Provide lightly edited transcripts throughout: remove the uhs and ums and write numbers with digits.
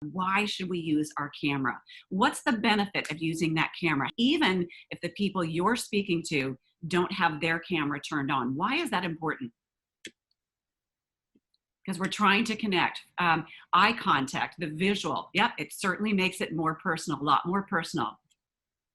Why should we use our camera? What's the benefit of using that camera? Even if the people you're speaking to don't have their camera turned on. Why is that important? Because we're trying to connect. Eye contact, the visual. Yep, it certainly makes it more personal, a lot more personal.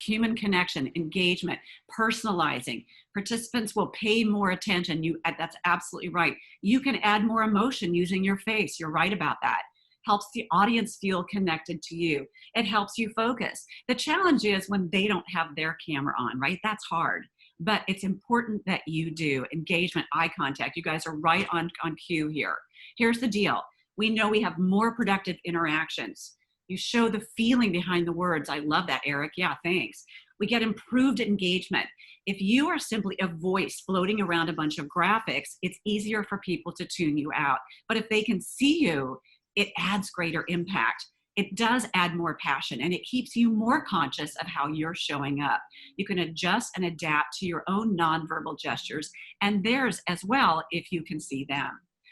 Human connection, engagement, personalizing. Participants will pay more attention. That's absolutely right. You can add more emotion using your face. You're right about that. Helps the audience feel connected to you. It helps you focus. The challenge is when they don't have their camera on, right? That's hard. But it's important that you do. Engagement, eye contact. You guys are right on cue here. Here's the deal. We know we have more productive interactions. You show the feeling behind the words. I love that, Eric. Yeah, thanks. We get improved engagement. If you are simply a voice floating around a bunch of graphics, it's easier for people to tune you out. But if they can see you, it adds greater impact. It does add more passion, and it keeps you more conscious of how you're showing up. You can adjust and adapt to your own nonverbal gestures and theirs as well if you can see them.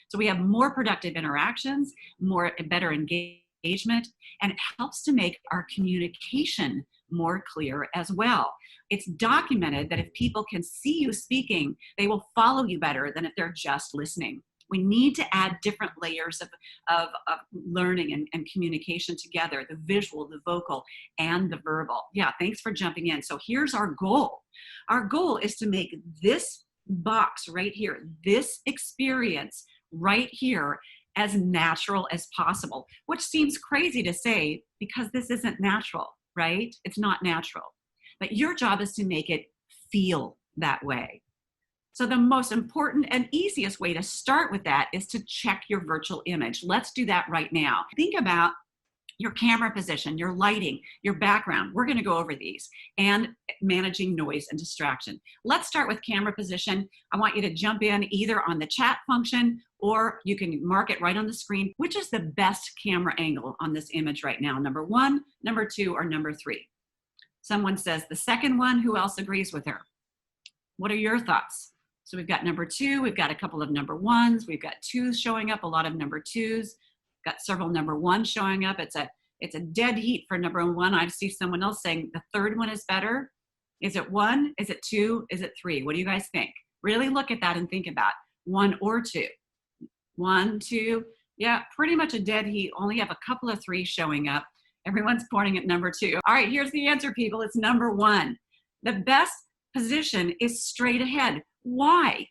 So we have more productive interactions, better engagement, and it helps to make our communication more clear as well. It's documented that if people can see you speaking, they will follow you better than if they're just listening. We need to add different layers of learning and communication together, the visual, the vocal, and the verbal. Yeah, thanks for jumping in. So here's our goal. Our goal is to make this box right here, this experience right here, as natural as possible, which seems crazy to say because this isn't natural, right? It's not natural. But your job is to make it feel that way. So the most important and easiest way to start with that is to check your virtual image. Let's do that right now. Think about your camera position, your lighting, your background. We're going to go over these, and managing noise and distraction. Let's start with camera position. I want you to jump in either on the chat function, or you can mark it right on the screen. Which is the best camera angle on this image right now? Number 1, number 2, or number 3? Someone says the second one. Who else agrees with her? What are your thoughts? So we've got number 2, we've got a couple of number 1s, we've got 2s showing up, a lot of number 2s, got several number 1s showing up. It's a dead heat for number 1. I see someone else saying the third one is better. Is it 1? Is it 2? Is it 3? What do you guys think? Really look at that and think about 1 or 2. 1, 2, yeah, pretty much a dead heat. Only have a couple of 3s showing up. Everyone's pointing at number 2. All right, here's the answer, people. It's number 1. The best position is straight ahead. Why?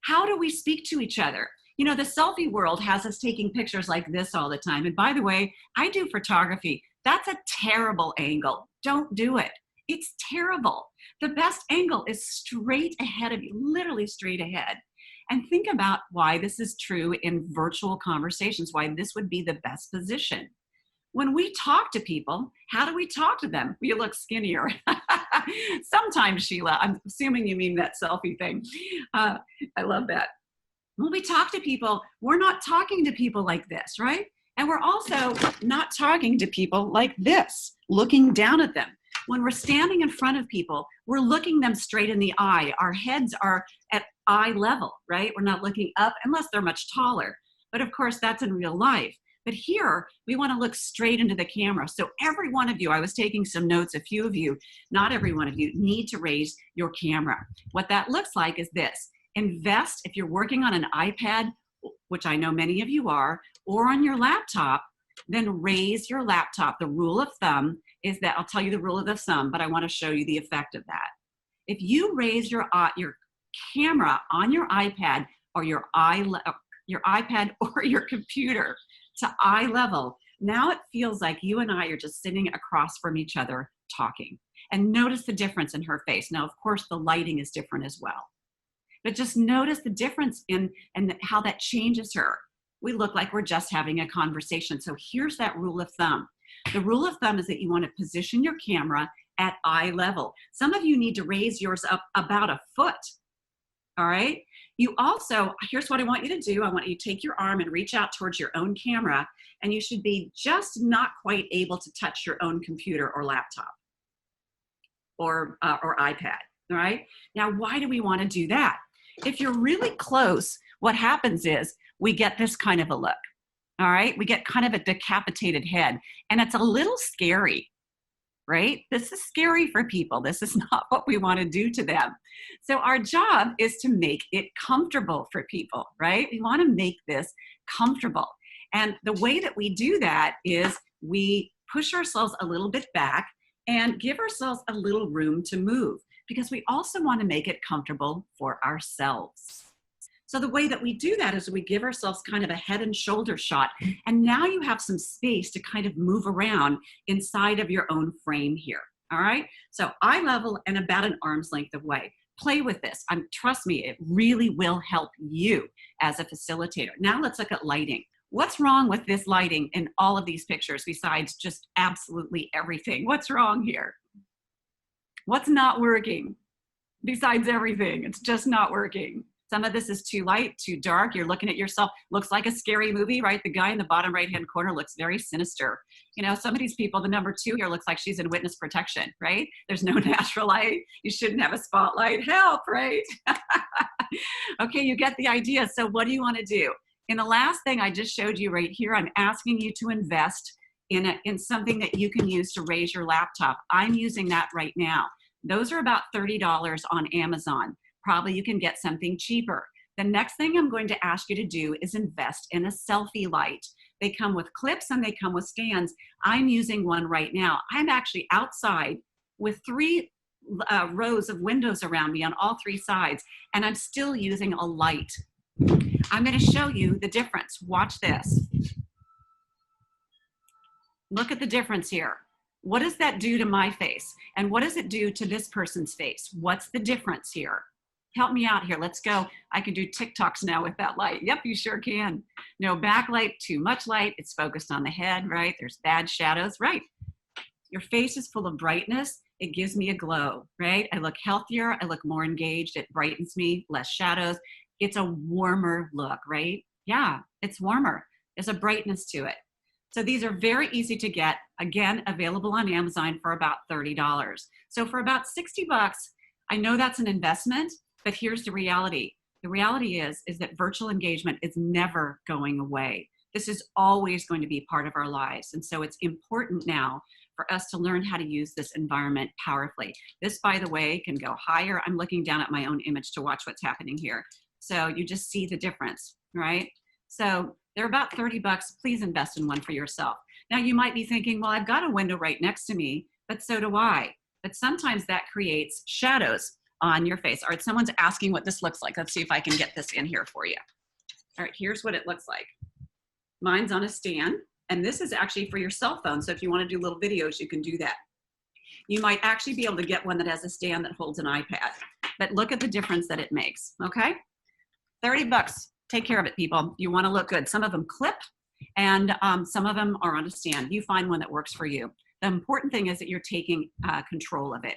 How do we speak to each other? You know, the selfie world has us taking pictures like this all the time. And by the way, I do photography. That's a terrible angle. Don't do it. It's terrible. The best angle is straight ahead of you, literally straight ahead. And think about why this is true in virtual conversations, why this would be the best position. When we talk to people, how do we talk to them? You look skinnier. Sometimes, Sheila, I'm assuming you mean that selfie thing. I love that. When we talk to people, we're not talking to people like this, right? And we're also not talking to people like this, looking down at them. When we're standing in front of people, we're looking them straight in the eye. Our heads are at eye level, right? We're not looking up unless they're much taller. But of course, that's in real life. But here, we want to look straight into the camera. So every one of you, I was taking some notes, a few of you, not every one of you, need to raise your camera. What that looks like is this. Invest, if you're working on an iPad, which I know many of you are, or on your laptop, then raise your laptop. The rule of thumb is that, I'll tell you the rule of the thumb, but I want to show you the effect of that. If you raise your camera on your iPad or your iPad or your computer to eye level, now it feels like you and I are just sitting across from each other talking. And notice the difference in her face. Now, of course, the lighting is different as well. But just notice the difference in how that changes her. We look like we're just having a conversation. So here's that rule of thumb. The rule of thumb is that you want to position your camera at eye level. Some of you need to raise yours up about a foot. All right? You also, here's what I want you to do. I want you to take your arm and reach out towards your own camera, and you should be just not quite able to touch your own computer or laptop or iPad. All right? Now, why do we want to do that? If you're really close, what happens is we get this kind of a look. All right, we get kind of a decapitated head, and it's a little scary, right? This is scary for people. This is not what we want to do to them. So our job is to make it comfortable for people, right? We want to make this comfortable. And the way that we do that is we push ourselves a little bit back and give ourselves a little room to move, because we also want to make it comfortable for ourselves. So the way that we do that is we give ourselves kind of a head and shoulder shot. And now you have some space to kind of move around inside of your own frame here. All right. So eye level and about an arm's length away. Play with this. Trust me, it really will help you as a facilitator. Now let's look at lighting. What's wrong with this lighting in all of these pictures besides just absolutely everything? What's wrong here? What's not working besides everything? It's just not working. Some of this is too light, too dark. You're looking at yourself, looks like a scary movie, right? The guy in the bottom right-hand corner looks very sinister. You know, some of these people, the number 2 here looks like she's in witness protection, right? There's no natural light. You shouldn't have a spotlight. Help, right? Okay, you get the idea. So what do you want to do? In the last thing I just showed you right here, I'm asking you to invest in something that you can use to raise your laptop. I'm using that right now. Those are about $30 on Amazon. Probably you can get something cheaper. The next thing I'm going to ask you to do is invest in a selfie light. They come with clips and they come with stands. I'm using one right now. I'm actually outside with 3 rows of windows around me on all 3 sides, and I'm still using a light. I'm going to show you the difference. Watch this. Look at the difference here. What does that do to my face? And what does it do to this person's face? What's the difference here? Help me out here. Let's go. I can do TikToks now with that light. Yep, you sure can. No backlight, too much light. It's focused on the head, right? There's bad shadows, right? Your face is full of brightness. It gives me a glow, right? I look healthier. I look more engaged. It brightens me, less shadows. It's a warmer look, right? Yeah, it's warmer. There's a brightness to it. So these are very easy to get. Again, available on Amazon for about $30. So for about 60 bucks, I know that's an investment, but here's the reality. The reality is that virtual engagement is never going away. This is always going to be part of our lives. And so it's important now for us to learn how to use this environment powerfully. This, by the way, can go higher. I'm looking down at my own image to watch what's happening here. So you just see the difference, right? So they're about 30 bucks. Please invest in one for yourself. Now you might be thinking, well, I've got a window right next to me, but so do I. But sometimes that creates shadows on your face. All right, someone's asking what this looks like. Let's see if I can get this in here for you. All right, here's what it looks like. Mine's on a stand, and this is actually for your cell phone. So if you want to do little videos, you can do that. You might actually be able to get one that has a stand that holds an iPad. But look at the difference that it makes, okay? 30 bucks. Take care of it, people. You want to look good. Some of them clip, and some of them are on a stand. You find one that works for you. The important thing is that you're taking control of it.